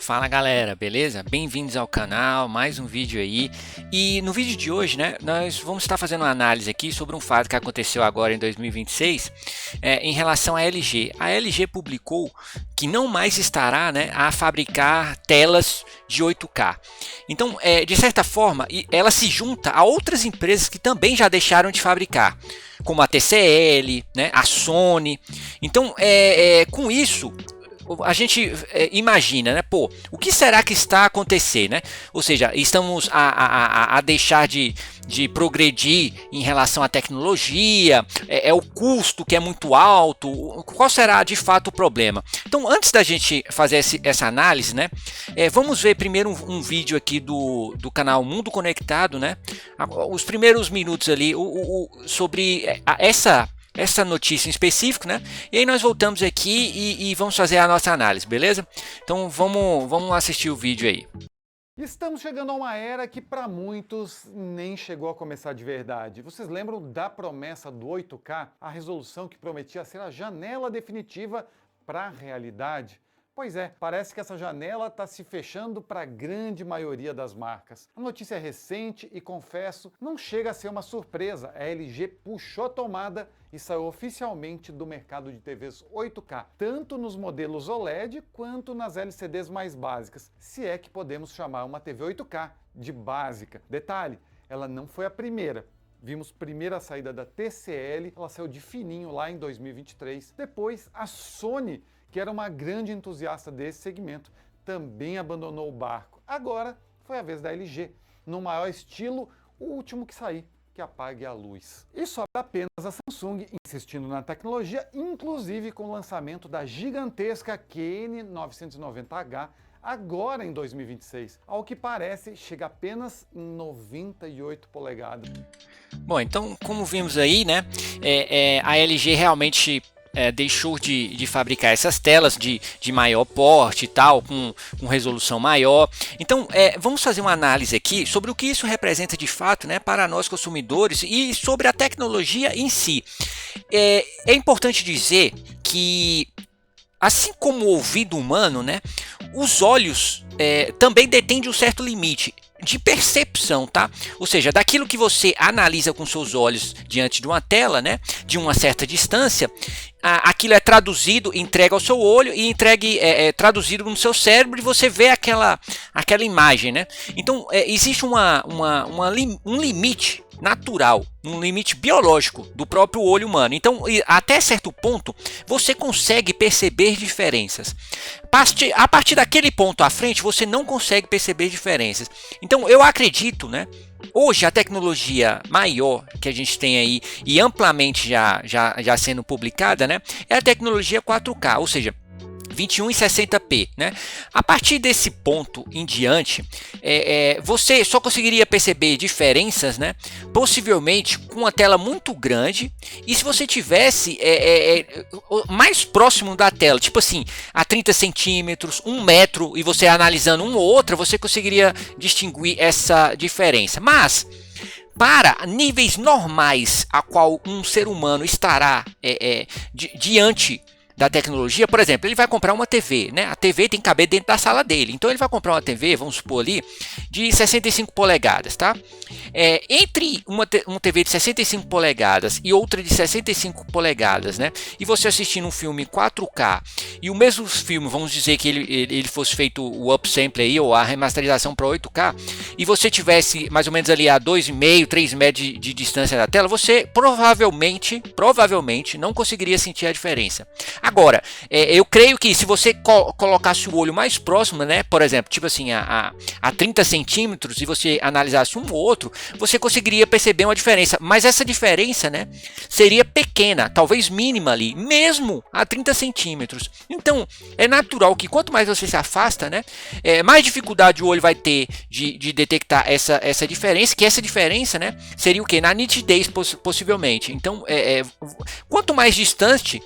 Fala galera, beleza? Bem-vindos ao canal, mais um vídeo aí. E no vídeo de hoje, né, nós vamos estar fazendo uma análise aqui sobre um fato que aconteceu agora em 2026 em relação à LG. A LG publicou que não mais estará, né, a fabricar telas de 8K. Então, de certa forma, ela se junta a outras empresas que também já deixaram de fabricar, como a TCL, né, a Sony. Então, com isso, a gente imagina, né? Pô, o que será que está a acontecer, né? Ou seja, estamos a deixar de progredir em relação à tecnologia, o custo que é muito alto, qual será de fato o problema? Então, antes da gente fazer essa análise, né? Vamos ver primeiro um vídeo aqui do canal Mundo Conectado, né? Os primeiros minutos ali sobre essa notícia em específico, né? E aí nós voltamos aqui e vamos fazer a nossa análise, beleza? Então vamos assistir o vídeo aí. Estamos chegando a uma era que para muitos nem chegou a começar de verdade. Vocês lembram da promessa do 8K? A resolução que prometia ser a janela definitiva para a realidade? Pois é, parece que essa janela está se fechando para a grande maioria das marcas. A notícia é recente e, confesso, não chega a ser uma surpresa. A LG puxou a tomada e saiu oficialmente do mercado de TVs 8K, tanto nos modelos OLED quanto nas LCDs mais básicas, se é que podemos chamar uma TV 8K de básica. Detalhe, ela não foi a primeira. Vimos primeiro a saída da TCL, ela saiu de fininho lá em 2023. Depois a Sony, que era uma grande entusiasta desse segmento, também abandonou o barco. Agora foi a vez da LG, no maior estilo, o último que sair, que apague a luz. E sobra apenas a Samsung insistindo na tecnologia, inclusive com o lançamento da gigantesca QN990H, agora em 2026. Ao que parece, chega apenas em 98 polegadas. Bom, então como vimos aí, né, a LG realmente deixou de fabricar essas telas de maior porte e tal, com resolução maior. Então, vamos fazer uma análise aqui sobre o que isso representa de fato, né, para nós consumidores e sobre a tecnologia em si. É importante dizer que, assim como o ouvido humano, né, os olhos também detêm de um certo limite de percepção, tá? Ou seja, daquilo que você analisa com seus olhos diante de uma tela, né, de uma certa distância, aquilo é traduzido, entregue ao seu olho e traduzido no seu cérebro e você vê aquela imagem, né? Então, existe um limite natural, um limite biológico do próprio olho humano. Então, até certo ponto, você consegue perceber diferenças. A partir daquele ponto à frente, você não consegue perceber diferenças. Então, eu acredito, né? Hoje, a tecnologia maior que a gente tem aí e amplamente já sendo publicada, né, é a tecnologia 4K, ou seja, 21 e 60p, né? A partir desse ponto em diante, você só conseguiria perceber diferenças, né? Possivelmente com uma tela muito grande e se você tivesse mais próximo da tela, tipo assim, a 30 centímetros, 1 metro, e você analisando uma ou outra, você conseguiria distinguir essa diferença. Mas para níveis normais a qual um ser humano estará diante da tecnologia, por exemplo, ele vai comprar uma TV, né? A TV tem que caber dentro da sala dele, então ele vai comprar uma TV, vamos supor ali, de 65 polegadas, tá? Entre uma TV de 65 polegadas e outra de 65 polegadas, né? E você assistindo um filme em 4K e o mesmo filme, vamos dizer que ele fosse feito o upsample aí, ou a remasterização para 8K, e você tivesse mais ou menos ali a 2,5, 3 metros de distância da tela, você provavelmente não conseguiria sentir a diferença. Agora, eu creio que se você colocasse o olho mais próximo, né, por exemplo, tipo assim, a 30 centímetros e você analisasse um ou outro, você conseguiria perceber uma diferença. Mas essa diferença, né, seria pequena, talvez mínima ali, mesmo a 30 centímetros. Então, é natural que quanto mais você se afasta, né, mais dificuldade o olho vai ter de detectar essa diferença, que essa diferença, né, seria o quê? Na nitidez, possivelmente. Então, quanto mais distante,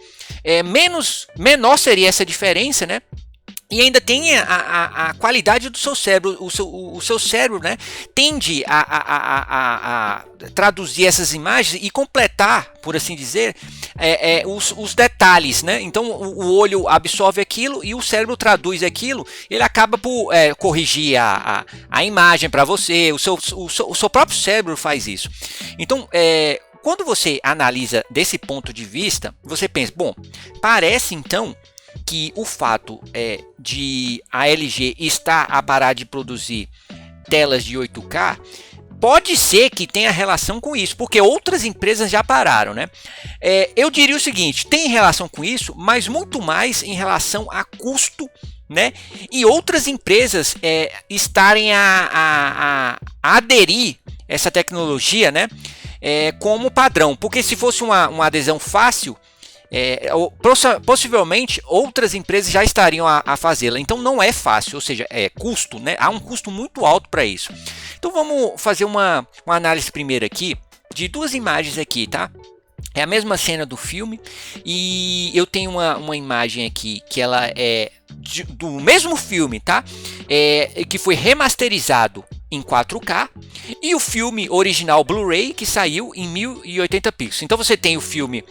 menor seria essa diferença, né? E ainda tem a qualidade do seu cérebro. O seu cérebro, né, tende a traduzir essas imagens e completar, por assim dizer, os detalhes, né? Então o olho absorve aquilo e o cérebro traduz aquilo. Ele acaba por corrigir a imagem para você. O seu próprio cérebro faz isso. Então, quando você analisa desse ponto de vista, você pensa, bom, parece então que o fato de a LG estar a parar de produzir telas de 8K pode ser que tenha relação com isso, porque outras empresas já pararam, né? Eu diria o seguinte, tem relação com isso, mas muito mais em relação a custo, né? E outras empresas estarem a aderir essa tecnologia, né? Como padrão, porque se fosse uma adesão fácil, possivelmente outras empresas já estariam a fazê-la. Então não é fácil, ou seja, custo, né? Há um custo muito alto para isso. Então vamos fazer uma análise primeiro aqui de duas imagens aqui, tá? É a mesma cena do filme e eu tenho uma imagem aqui que ela é do mesmo filme, tá? Que foi remasterizado em 4K e o filme original Blu-ray que saiu em 1080 pixels. Então você tem o filme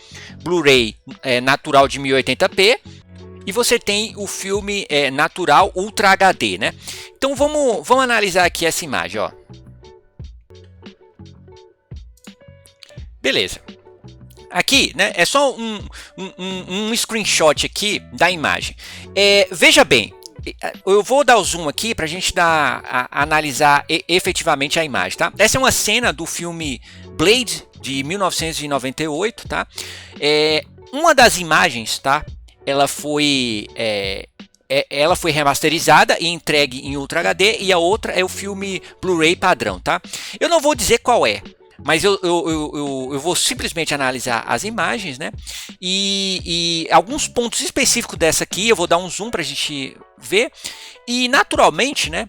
Blu-ray natural de 1080p e você tem o filme natural Ultra HD, né? Então vamos analisar aqui essa imagem, ó. Beleza. Aqui, né, é só um screenshot aqui da imagem. Veja bem, eu vou dar o zoom aqui para a gente analisar efetivamente a imagem, tá? Essa é uma cena do filme Blade de 1998, tá? Uma das imagens, tá? Ela foi remasterizada e entregue em Ultra HD e a outra é o filme Blu-ray padrão, tá? Eu não vou dizer qual é, mas eu vou simplesmente analisar as imagens, né? E alguns pontos específicos dessa aqui eu vou dar um zoom para a gente ver. E naturalmente, né?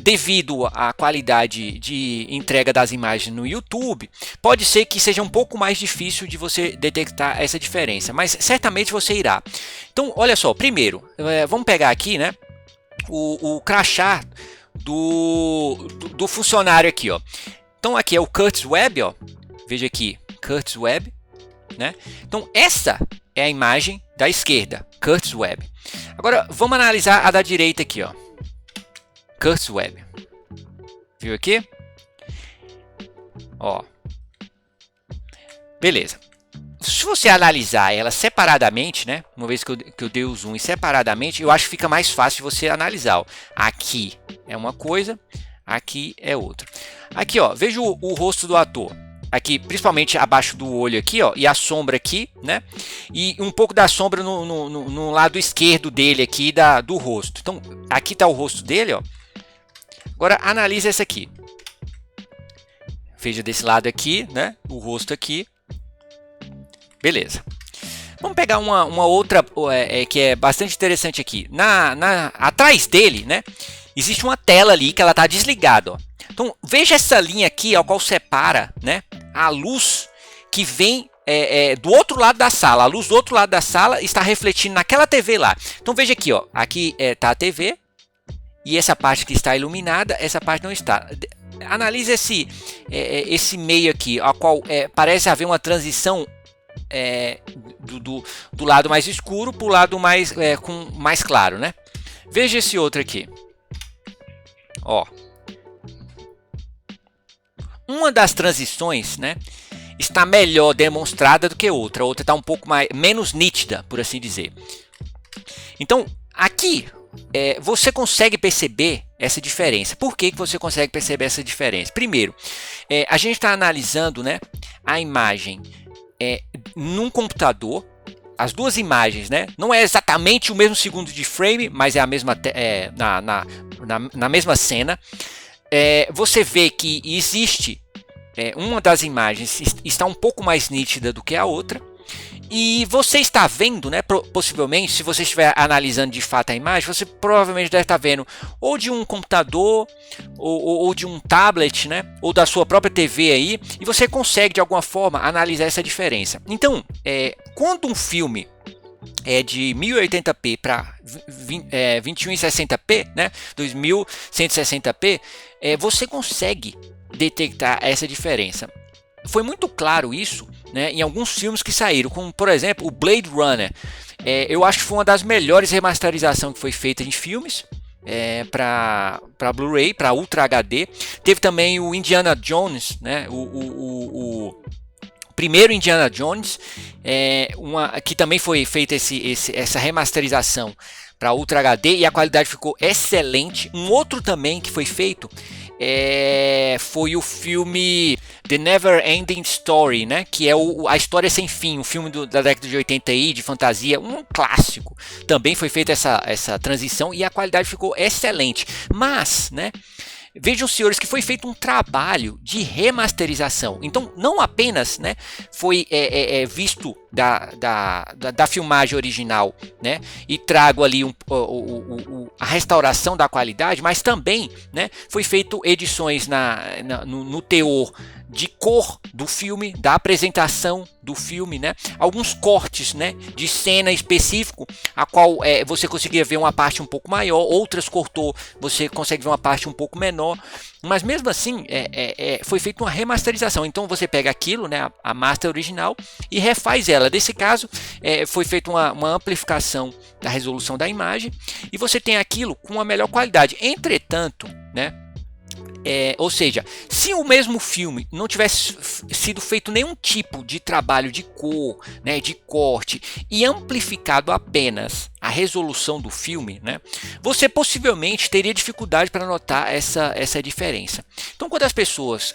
Devido à qualidade de entrega das imagens no YouTube, pode ser que seja um pouco mais difícil de você detectar essa diferença, mas certamente você irá. Então, olha só, primeiro, vamos pegar aqui, né? O crachá do funcionário aqui, ó. Então aqui é o Curtis Webb, ó. Veja aqui, Curtis Webb, né? Então essa é a imagem da esquerda, Curtis Webb. Agora vamos analisar a da direita aqui, ó. Curtis Webb. Viu aqui? Ó. Beleza. Se você analisar ela separadamente, né? Uma vez que eu dei o zoom separadamente, eu acho que fica mais fácil você analisar. Ó. Aqui é uma coisa, aqui é outra. Aqui, ó, veja o rosto do ator. Aqui, principalmente abaixo do olho aqui, ó, e a sombra aqui, né? E um pouco da sombra no lado esquerdo dele aqui do rosto. Então, aqui está o rosto dele, ó. Agora, analisa essa aqui. Veja desse lado aqui, né? O rosto aqui. Beleza. Vamos pegar uma outra que é bastante interessante aqui. Atrás dele, né? Existe uma tela ali que ela está desligada, ó. Então, veja essa linha aqui, a qual separa, né, a luz que vem do outro lado da sala. A luz do outro lado da sala está refletindo naquela TV lá. Então, veja aqui, ó, aqui está a TV e essa parte que está iluminada, essa parte não está. Analise esse meio aqui, a qual parece haver uma transição do lado mais escuro para o lado mais claro, né? Veja esse outro aqui. Ó. Uma das transições, né, está melhor demonstrada do que outra. A outra está um pouco menos nítida, por assim dizer. Então, aqui você consegue perceber essa diferença. Por que você consegue perceber essa diferença? Primeiro, a gente está analisando, né, a imagem num computador. As duas imagens, né, não é exatamente o mesmo segundo de frame, mas é a mesma na mesma cena. Você vê que existe uma das imagens está um pouco mais nítida do que a outra e você está vendo, né, possivelmente, se você estiver analisando de fato a imagem, você provavelmente deve estar vendo ou de um computador ou de um tablet, né, ou da sua própria TV aí, e você consegue de alguma forma analisar essa diferença. Então, quando um filme de 1080p para 2160p, né, 2160p, você consegue detectar essa diferença. Foi muito claro isso, né, em alguns filmes que saíram, como por exemplo o Blade Runner. Eu acho que foi uma das melhores remasterizações que foi feita em filmes. Para Blu-ray, para Ultra HD. Teve também o Indiana Jones, né, o primeiro Indiana Jones, que também foi feita essa remasterização para Ultra HD e a qualidade ficou excelente. Um outro também que foi feito foi o filme The Never Ending Story, né? Que é a História Sem Fim, um filme da década de 80 aí, de fantasia, um clássico. Também foi feita essa transição e a qualidade ficou excelente. Mas, né? Vejam, senhores, que foi feito um trabalho de remasterização. Então, não apenas, né, foi visto da filmagem original, né, e trago ali a restauração da qualidade, mas também, né, foi feito edições no teor de cor do filme, da apresentação do filme, né? Alguns cortes, né, de cena específico, a qual você conseguia ver uma parte um pouco maior, outras cortou, você consegue ver uma parte um pouco menor, mas mesmo assim foi feita uma remasterização. Então você pega aquilo, né, a master original, e refaz ela. Nesse caso foi feita uma amplificação da resolução da imagem e você tem aquilo com uma melhor qualidade. Entretanto, né, ou seja, se o mesmo filme não tivesse sido feito nenhum tipo de trabalho de cor, né, de corte, e amplificado apenas a resolução do filme, né, você possivelmente teria dificuldade para notar essa diferença. Então, quando as pessoas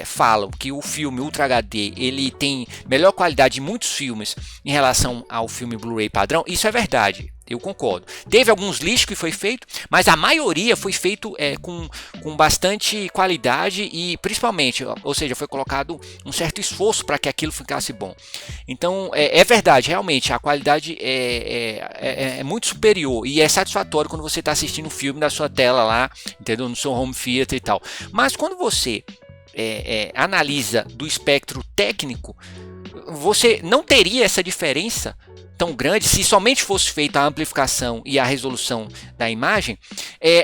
falam que o filme Ultra HD ele tem melhor qualidade de muitos filmes em relação ao filme Blu-ray padrão, isso é verdade. Eu concordo. Teve alguns lixos que foi feito, mas a maioria foi feito com bastante qualidade e principalmente, ou seja, foi colocado um certo esforço para que aquilo ficasse bom. Então, é verdade, realmente, a qualidade é muito superior e é satisfatório quando você está assistindo um filme na sua tela lá, entendeu? No seu home theater e tal. Mas quando você analisa do espectro técnico, você não teria essa diferença tão grande se somente fosse feita a amplificação e a resolução da imagem,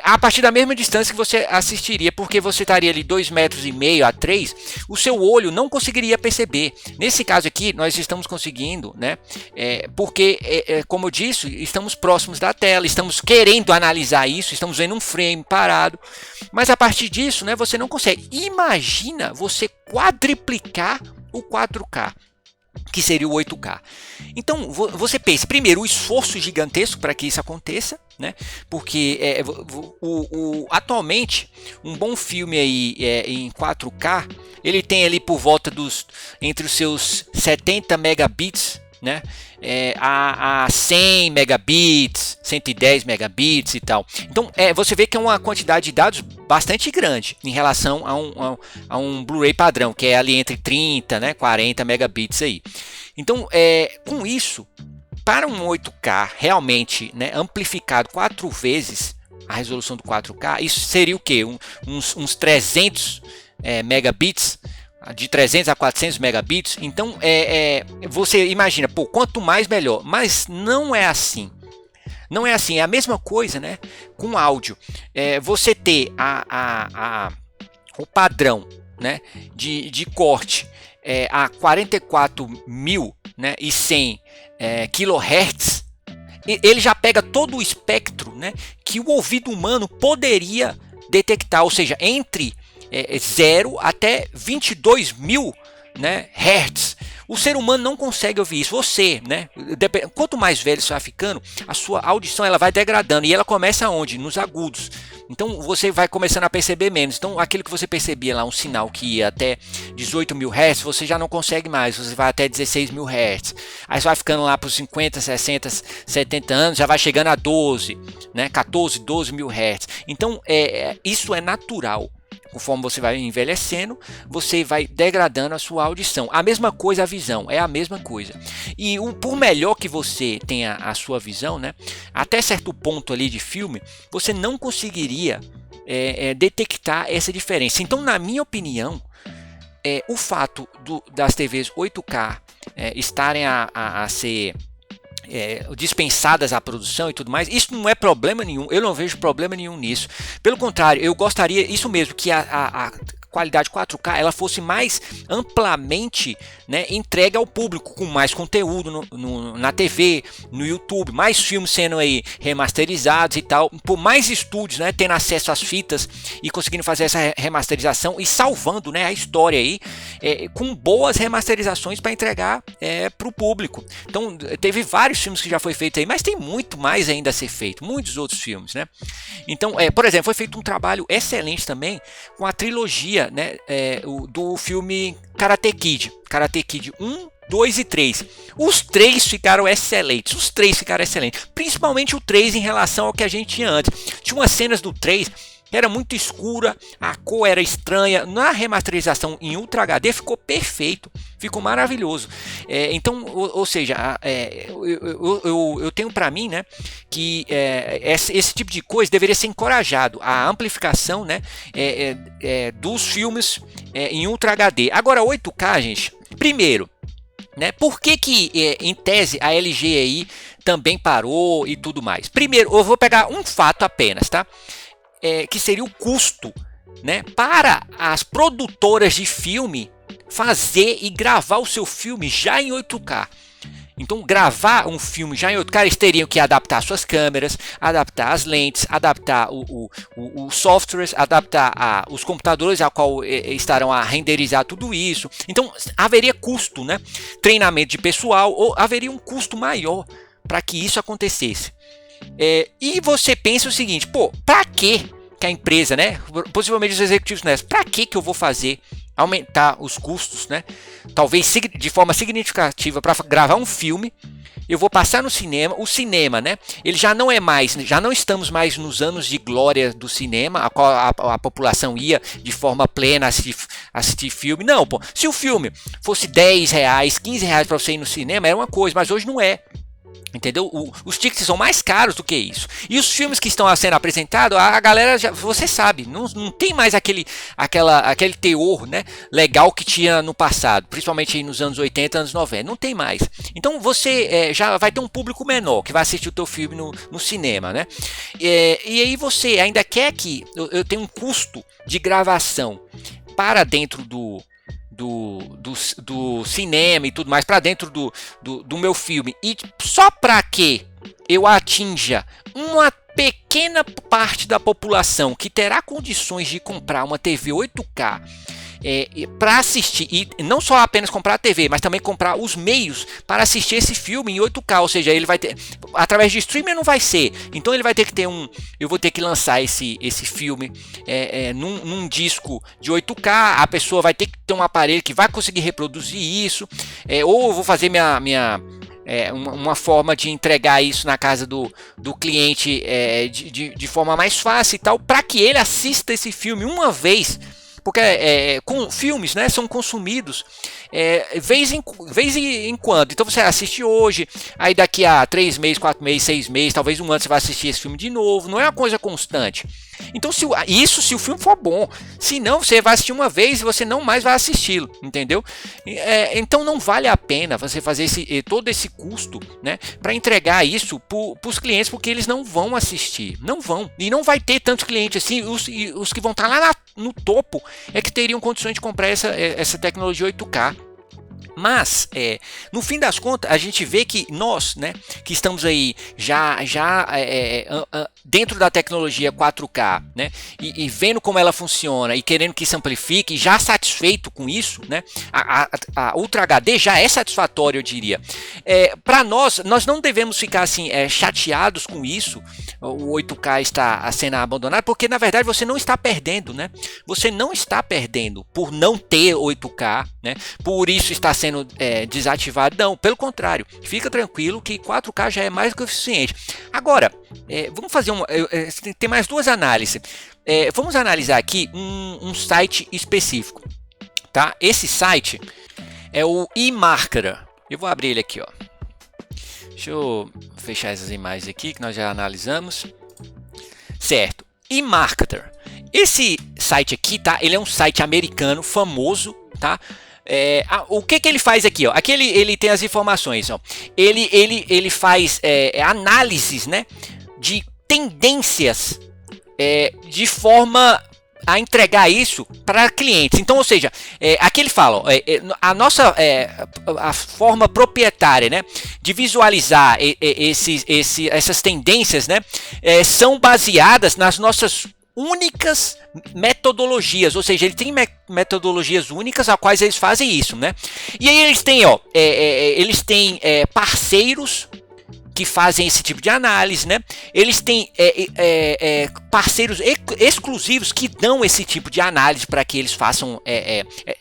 a partir da mesma distância que você assistiria, porque você estaria ali 2,5 metros a 3, o seu olho não conseguiria perceber. Nesse caso aqui, nós estamos conseguindo, né? Porque, como eu disse, estamos próximos da tela, estamos querendo analisar isso, estamos vendo um frame parado, mas a partir disso, né, você não consegue. Imagina você quadriplicar o 4K. Que seria o 8K. Então você pensa, primeiro, o esforço gigantesco para que isso aconteça, né? Porque atualmente um bom filme aí em 4K ele tem ali por volta entre os seus 70 megabits, né, a 100 megabits, 110 megabits e tal. Então você vê que é uma quantidade de dados bastante grande em relação a um Blu-ray padrão, que é ali entre 30, né, 40 megabits aí. Então com isso, para um 8K realmente, né, amplificado 4 vezes a resolução do 4K, isso seria o que? Uns 300 megabits, de 300 a 400 megabits. Então você imagina, pô, quanto mais melhor, mas não é assim. Não é assim, é a mesma coisa, né, com áudio. Você ter o padrão, né, de corte a 44.000, né, e 100 kHz, ele já pega todo o espectro, né, que o ouvido humano poderia detectar, ou seja, entre 0 até 22.000, né, Hz. O ser humano não consegue ouvir isso. Você, né, quanto mais velho você vai ficando, a sua audição ela vai degradando e ela começa onde? Nos agudos. Então você vai começando a perceber menos. Então aquilo que você percebia lá, um sinal que ia até 18.000 Hz, você já não consegue mais, você vai até 16.000 Hz. Aí você vai ficando lá para os 50, 60, 70 anos, já vai chegando a 12, né, 14, 12.000 Hz. Então isso é natural. Conforme você vai envelhecendo, você vai degradando a sua audição. A mesma coisa a visão, é a mesma coisa. E por melhor que você tenha a sua visão, né, até certo ponto ali de filme, você não conseguiria detectar essa diferença. Então, na minha opinião, o fato das TVs 8K estarem a ser dispensadas à produção e tudo mais. Isso não é problema nenhum, eu não vejo problema nenhum nisso. Pelo contrário, eu gostaria, isso mesmo, que a qualidade 4K ela fosse mais amplamente, né, entregue ao público, com mais conteúdo na TV, no YouTube, mais filmes sendo aí remasterizados e tal, por mais estúdios, né, tendo acesso às fitas e conseguindo fazer essa remasterização e salvando, né, a história aí, com boas remasterizações para entregar para o público. Então teve vários filmes que já foi feito aí, mas tem muito mais ainda a ser feito, muitos outros filmes, né? Então, por exemplo, foi feito um trabalho excelente também com a trilogia, né, do filme Karate Kid 1, 2 e 3. Os três ficaram excelentes. Principalmente o 3 em relação ao que a gente tinha antes. Tinha umas cenas do 3 que era muito escura, a cor era estranha. Na remasterização em Ultra HD ficou perfeito, ficou maravilhoso. Então, ou seja, eu tenho para mim, né, que esse tipo de coisa deveria ser encorajado, a amplificação, né, dos filmes em Ultra HD. Agora, 8K, gente, primeiro, né, por que em tese a LG aí também parou e tudo mais? Primeiro, eu vou pegar um fato apenas, tá? Que seria o custo, né, para as produtoras de filme fazer e gravar o seu filme já em 8K. Então, gravar um filme já em 8K, eles teriam que adaptar suas câmeras, adaptar as lentes, adaptar os softwares, adaptar os computadores a qual estarão a renderizar tudo isso. Então, haveria custo, né? Treinamento de pessoal, ou haveria um custo maior para que isso acontecesse. E você pensa o seguinte, pô, para que a empresa, né, possivelmente os executivos nessa, para que eu vou fazer aumentar os custos, né, talvez de forma significativa para gravar um filme? Eu vou passar no cinema, o cinema, né, ele já não estamos mais nos anos de glória do cinema, a qual a população ia de forma plena assistir filme. Não, pô, se o filme fosse R$10, R$15 para você ir no cinema, era uma coisa, mas hoje não é. Entendeu? Os tickets são mais caros do que isso. E os filmes que estão sendo apresentados, a galera já, você sabe, não tem mais aquele teor, né, legal que tinha no passado, principalmente aí nos anos 80, anos 90. Não tem mais. Então você já vai ter um público menor que vai assistir o teu filme no cinema, né? E aí você ainda quer que eu tenha um custo de gravação para dentro do cinema e tudo mais, para dentro do meu filme, e só para que eu atinja uma pequena parte da população que terá condições de comprar uma TV 8K para assistir, e não só apenas comprar a TV, mas também comprar os meios para assistir esse filme em 8K, ou seja, ele vai ter, através de streaming não vai ser, então ele vai ter que ter eu vou ter que lançar esse filme num disco de 8K, a pessoa vai ter que ter um aparelho que vai conseguir reproduzir isso, ou eu vou fazer uma forma de entregar isso na casa do cliente de forma mais fácil e tal, para que ele assista esse filme uma vez. Porque com filmes, né, são consumidos vez em quando. Então você assiste hoje, aí daqui a 3 meses, 4 meses, 6 meses, talvez um ano você vai assistir esse filme de novo. Não é uma coisa constante. Então se o filme for bom. Se não, você vai assistir uma vez e você não mais vai assisti-lo, entendeu? Então não vale a pena você fazer todo esse custo, né, para entregar isso para os clientes, porque eles não vão assistir. Não vão. E não vai ter tantos clientes assim. Os que vão estar lá no topo é que teriam condições de comprar essa tecnologia 8K. Mas, no fim das contas, a gente vê que nós, né, que estamos aí já dentro da tecnologia 4K, né, e vendo como ela funciona e querendo que isso amplifique, já satisfeito com isso, né, a Ultra HD já é satisfatório, eu diria. Para nós não devemos ficar assim chateados com isso, o 8K está sendo abandonado, porque na verdade você não está perdendo, né? Você não está perdendo por não ter 8K, né? Por isso está sendo desativado. Não, pelo contrário, fica tranquilo que 4K já é mais do que o suficiente. Agora, vamos fazer tem mais duas análises. Vamos analisar aqui um site específico, tá? Esse site é o eMarketer. Eu vou abrir ele aqui, ó. Deixa eu fechar essas imagens aqui que nós já analisamos. Certo, eMarketer. Esse site aqui, tá? Ele é um site americano famoso, tá? O que ele faz aqui? Ó? Aqui ele tem as informações. Ó. Ele faz análises, né, de tendências de forma a entregar isso para clientes. Então, ou seja, aqui ele fala, ó, a nossa a forma proprietária, né, de visualizar essas tendências, né, são baseadas nas nossas únicas metodologias, ou seja, ele tem metodologias únicas a quais eles fazem isso, né? E aí eles têm, ó, parceiros que fazem esse tipo de análise, né? Eles têm parceiros exclusivos que dão esse tipo de análise para que eles façam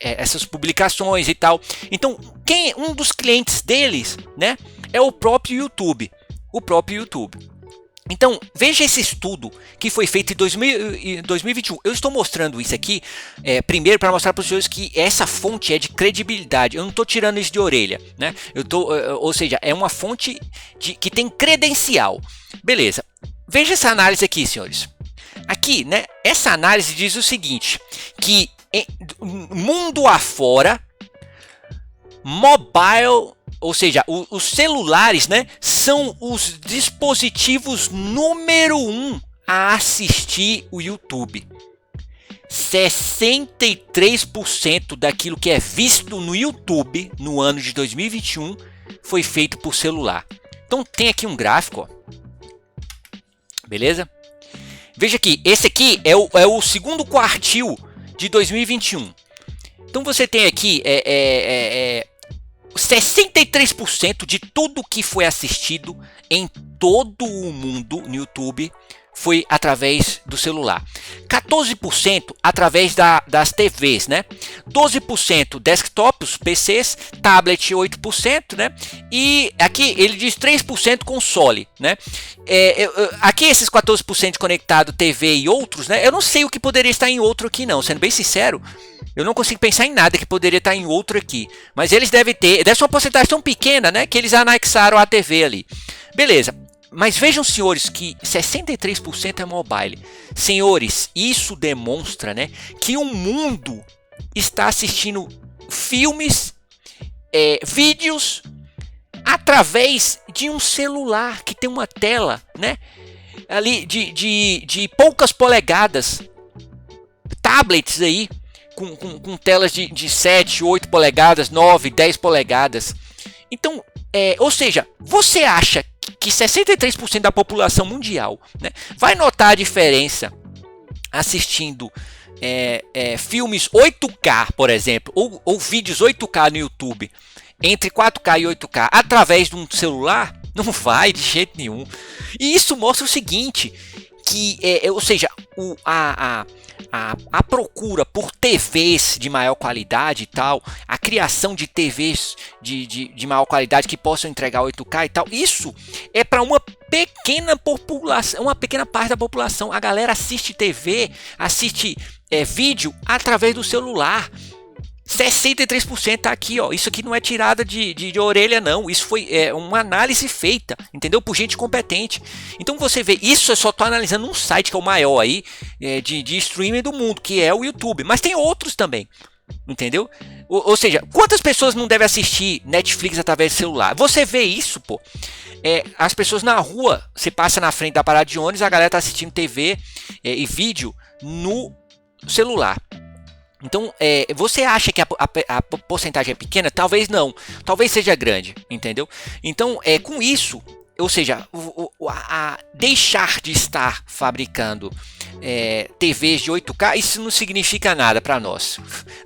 essas publicações e tal. Então, um dos clientes deles, né, é o próprio YouTube. Então, veja esse estudo que foi feito em 2021. Eu estou mostrando isso aqui, primeiro, para mostrar para os senhores que essa fonte é de credibilidade. Eu não estou tirando isso de orelha, né? Ou seja, é uma fonte que tem credencial. Beleza. Veja essa análise aqui, senhores. Aqui, né? Essa análise diz o seguinte, que mundo afora, mobile, ou seja, os celulares, né, são os dispositivos número 1 a assistir o YouTube. 63% daquilo que é visto no YouTube no ano de 2021 foi feito por celular. Então tem aqui um gráfico, ó. Beleza? Veja aqui, esse aqui é o segundo quartil de 2021. Então você tem aqui 63% de tudo que foi assistido em todo o mundo no YouTube foi através do celular. 14% através das TVs, né? 12% desktops, PCs, tablet 8%, né? E aqui ele diz 3% console, né? Aqui esses 14% conectado TV e outros, né? Eu não sei o que poderia estar em outro aqui não, sendo bem sincero. Eu não consigo pensar em nada que poderia estar em outro aqui. Mas eles devem ter. Deve ser uma porcentagem tão pequena, né? Que eles anexaram a TV ali. Beleza. Mas vejam, senhores, que 63% é mobile. Senhores, isso demonstra, né, que o mundo está assistindo filmes, vídeos, através de um celular que tem uma tela, né? Ali de poucas polegadas. Tablets aí. Com telas de 7, 8 polegadas, 9, 10 polegadas. Então, ou seja, você acha que 63% da população mundial, né, vai notar a diferença assistindo filmes 8K, por exemplo, ou vídeos 8K no YouTube, entre 4K e 8K, através de um celular? Não vai de jeito nenhum. E isso mostra o seguinte, que, ou seja, a procura por TVs de maior qualidade e tal, a criação de TVs de maior qualidade que possam entregar 8K e tal, isso é para uma pequena população, uma pequena parte da população. A galera assiste TV, assiste vídeo através do celular. 63% tá aqui, ó. Isso aqui não é tirada de orelha, não. Isso foi uma análise feita, entendeu? Por gente competente. Então você vê, isso eu só tô analisando um site que é o maior aí de streaming do mundo, que é o YouTube. Mas tem outros também, entendeu? Ou seja, quantas pessoas não devem assistir Netflix através do celular? Você vê isso, pô. As pessoas na rua, você passa na frente da parada de ônibus, a galera tá assistindo TV e vídeo no celular. Então, você acha que a porcentagem é pequena? Talvez não. Talvez seja grande, entendeu? Então, com isso, ou seja, deixar de estar fabricando TVs de 8K, isso não significa nada para nós.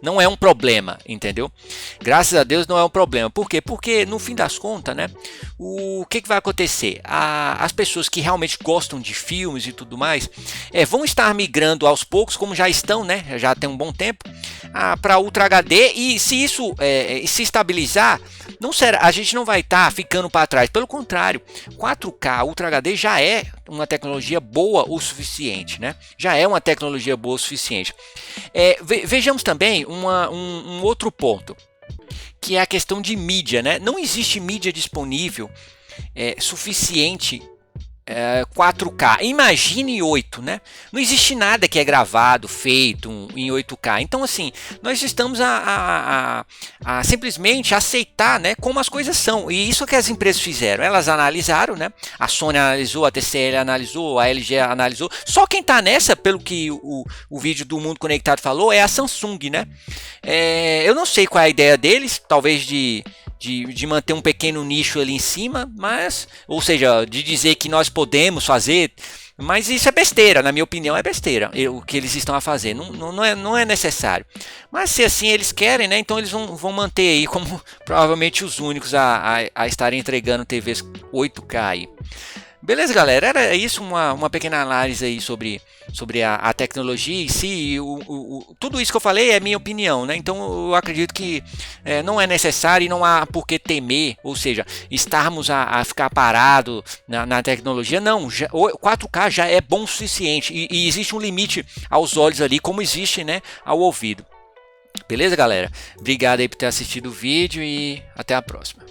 Não é um problema, entendeu? Graças a Deus não é um problema. Por quê? Porque no fim das contas, né, o que vai acontecer? As pessoas que realmente gostam de filmes e tudo mais vão estar migrando aos poucos, como já estão, né? Já tem um bom tempo, para Ultra HD, e se isso se estabilizar, não será, a gente não vai estar ficando para trás. Pelo contrário, 4K Ultra HD já é uma tecnologia boa o suficiente, né? Já é uma tecnologia boa o suficiente. Vejamos também um outro ponto, que é a questão de mídia, né? Não existe mídia disponível suficiente 4K, imagine 8, né? Não existe nada que é gravado, feito em 8K. Então, assim, nós estamos a simplesmente aceitar, né, como as coisas são. E isso que as empresas fizeram. Elas analisaram, né? A Sony analisou, a TCL analisou, a LG analisou. Só quem tá nessa, pelo que o vídeo do Mundo Conectado falou, é a Samsung, né? Eu não sei qual é a ideia deles, talvez de manter um pequeno nicho ali em cima, mas, ou seja, de dizer que nós podemos fazer, mas isso é besteira, na minha opinião é besteira, o que eles estão a fazer, não é necessário. Mas se assim eles querem, né, então eles vão manter aí como provavelmente os únicos a estarem entregando TVs 8K aí. Beleza, galera, era isso, uma pequena análise aí sobre a tecnologia em si. Tudo isso que eu falei é minha opinião, né? Então eu acredito que não é necessário e não há por que temer, ou seja, estarmos a ficar parado na tecnologia. Não, 4K já é bom o suficiente e existe um limite aos olhos ali, como existe, né, ao ouvido. Beleza, galera? Obrigado aí por ter assistido o vídeo e até a próxima.